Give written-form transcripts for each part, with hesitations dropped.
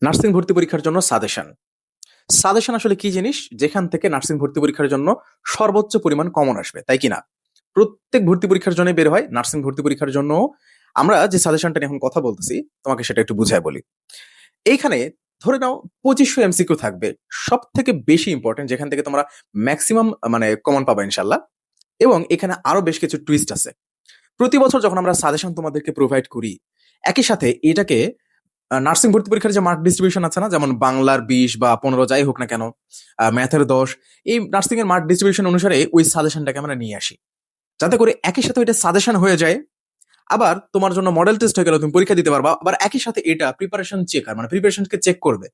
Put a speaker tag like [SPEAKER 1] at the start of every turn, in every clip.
[SPEAKER 1] Nursing ভর্তি পরীক্ষার জন্য সাজেশন। সাজেশন আসলে কি জিনিস? যেখান থেকে নার্সিং ভর্তি পরীক্ষার জন্য সর্বোচ্চ পরিমাণ কমন আসবে, তাই কি না? প্রত্যেক ভর্তি পরীক্ষার জন্য বের হয়, নার্সিং ভর্তি পরীক্ষার জন্য আমরা যে সাজেশনটা নিয়ে এখন কথা বলতেছি, তোমাকে সেটা একটু বুঝায় বলি। এইখানে ধরে নাও 2500 এমসিকিউ থাকবে, সব থেকে বেশি ইম্পর্টেন্ট, যেখান থেকে তোমরা ম্যাক্সিমাম মানে কমন পাবা ইনশাল্লাহ। এবং এখানে আরো বেশ কিছু টুইস্ট আছে। প্রতি বছর যখন আমরা সাজেশন তোমাদেরকে প্রোভাইড করি, একই সাথে এটাকে নার্সিং ভর্তি পরীক্ষার যে মার্ক ডিস্ট্রিবিউশন আছে না, যেমন বাংলার 20 বা 15 যাই হোক না কেন, ম্যাথের 10, এই নার্সিং এর মার্ক ডিস্ট্রিবিউশন অনুসারে ওই সাজেশনটাকে আমরা নিয়ে আসি, যাতে করে একই সাথে ওইটা সাজেশন হয়ে যায়। আবার তোমার জন্য মডেল টেস্ট হয়ে গেল, তুমি পরীক্ষা দিতে পারবা। আবার একই সাথে এটা প্রিপারেশন চেকার, মানে প্রিপারেশনকে চেক করবে।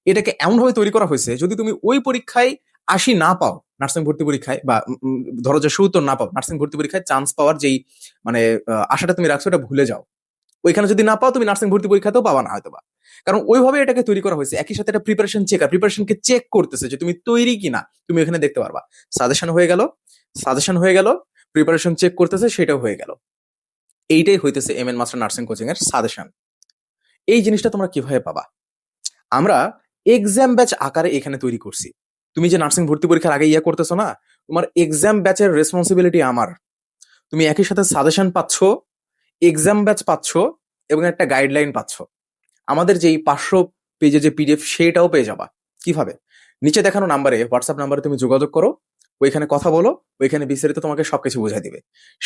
[SPEAKER 1] এটাকে এমন ভাবে তৈরি করা হয়েছে, যদি তুমি ওই পরীক্ষায় 80 না পাও, নার্সিং ভর্তি পরীক্ষায়, বা ধরো যে 70 না পাও, নার্সিং ভর্তি পরীক্ষায় চান্স পাওয়ার যেই মানে আশাটা তুমি রাখছো, এটা ভুলে যাও। ওইখানে যদি না পাও, তুমি নার্সিং ভর্তি পরীক্ষাতেও পাবা না হয়তোবা। কারণ ওইভাবে এটাকে তৈরি করা হয়েছে। একই সাথে এটা প্রিপারেশন চেকার, প্রিপারেশনকে চেক করতেছে যে তুমি তৈরি কিনা, তুমি এখানে দেখতে পারবা। সাজেশন হয়ে গেল, সাজেশন হয়ে গেল, প্রিপারেশন চেক করতেছে, সেটাও হয়ে গেল। এইটাই হইতেছে M N master nursing coaching এর সাজেশন। এই জিনিসটা তোমরা কিভাবে পাবা? আমরা এক্সাম ব্যাচ আকারে এখানে তৈরি করছি। তুমি যে নার্সিং ভর্তি পরীক্ষার আগে ইয়া করতেছো না, তোমার এক্সাম ব্যাচের রেসপন্সিবিলিটি আমার। তুমি একই সাথে সাজেশন পাচ্ছ, এক্সাম ব্যাচ পাচ্ছ, এবং একটা গাইডলাইন পাচ্ছ। আমাদের যেই 500 পেজে যে পিডিএফ, সেটাও পেয়ে যাবা। কিভাবে? নিচে দেখানো নাম্বারে, হোয়াটসঅ্যাপ নাম্বারে তুমি যোগাযোগ করো, ওইখানে কথা বলো, ওইখানে বিস্তারিত তোমাকে সবকিছু বুঝাই দিবে।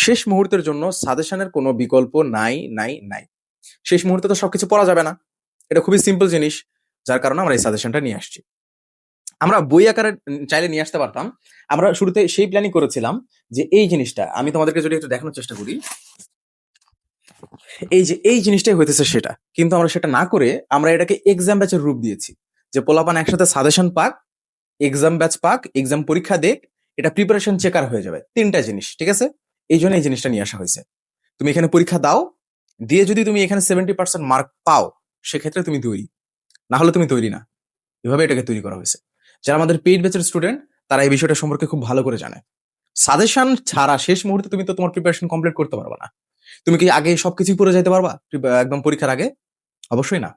[SPEAKER 1] শেষ মুহূর্তের জন্য সাজেশনের কোনো বিকল্প নাই, নাই, নাই। শেষ মুহূর্তে তো সবকিছু পড়া যাবে না, এটা খুবই সিম্পল জিনিস। যার কারণে আমরা এই সাজেশনটা নিয়ে আসছি। আমরা বই আকারে চাইলে নিয়ে আসতে পারতাম। আমরা শুরুতে সেই প্ল্যানিং করেছিলাম যে এই জিনিসটা আমি তোমাদেরকে যদি একটু দেখানোর চেষ্টা করি, এই যে এই জিনিসটাই হইতেছে সেটা, কিন্তু আমরা সেটা না করে আমরা এটাকে এক্সাম ব্যাচের রূপ দিয়েছি। যে পোলাপান একসাথে সাজেশন পাক, এক্সাম ব্যাচ পাক, এক্সাম পরীক্ষা দেখ, এটা প্রিপারেশন চেকার হয়ে যাবে। তিনটা জিনিস, ঠিক আছে? এই জন্য এই জিনিসটা নিয়ে আসা হয়েছে। তুমি এখানে পরীক্ষা দাও, দিয়ে যদি তুমি এখানে 70% মার্ক পাও, সেক্ষেত্রে তুমি তৈরি, না হলে তুমি তৈরি না। এভাবে এটাকে তৈরি করা হয়েছে। যারা আমাদের পেইড ব্যাচের স্টুডেন্ট, তারা এই বিষয়টা সম্পর্কে খুব ভালো করে জানে। সাজেশন ছাড়া শেষ মুহূর্তে তুমি তো তোমার প্রিপারেশন কমপ্লিট করতে পারবে না। তুমি কি আগে সবকিছুই পড়ে যেতে পারবা একদম পরীক্ষার আগে? অবশ্যই না।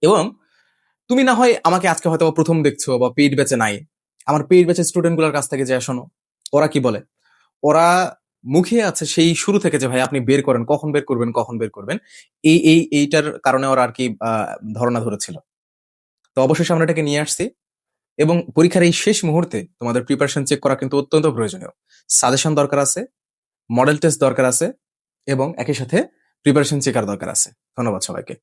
[SPEAKER 1] এবং তুমি না হয় আমাকে আজকে হয়তো প্রথম দেখছো বা পেইড ব্যাচে নাই, আমার পেইড ব্যাচের স্টুডেন্ট গুলোর কাছ থেকে যে শোনো, ওরা কি বলে। ওরা মুখে আছে সেই শুরু থেকে যে ভাই আপনি বের করেন, কখন বের করবেন, কখন বের করবেন। এইটার কারণে ওরা আর কি ধারণা ধরেছিল। তো অবশেষে আমরা এটাকে নিয়ে আসছি। এবং পরীক্ষার এই শেষ মুহূর্তে তোমাদের প্রিপারেশন চেক করা কিন্তু অত্যন্ত প্রয়োজনীয়। সাজেশন দরকার আছে, মডেল টেস্ট দরকার আছে, এবং একই সাথে প্রিপারেশন চেকার দরকার আছে। ধন্যবাদ সবাইকে।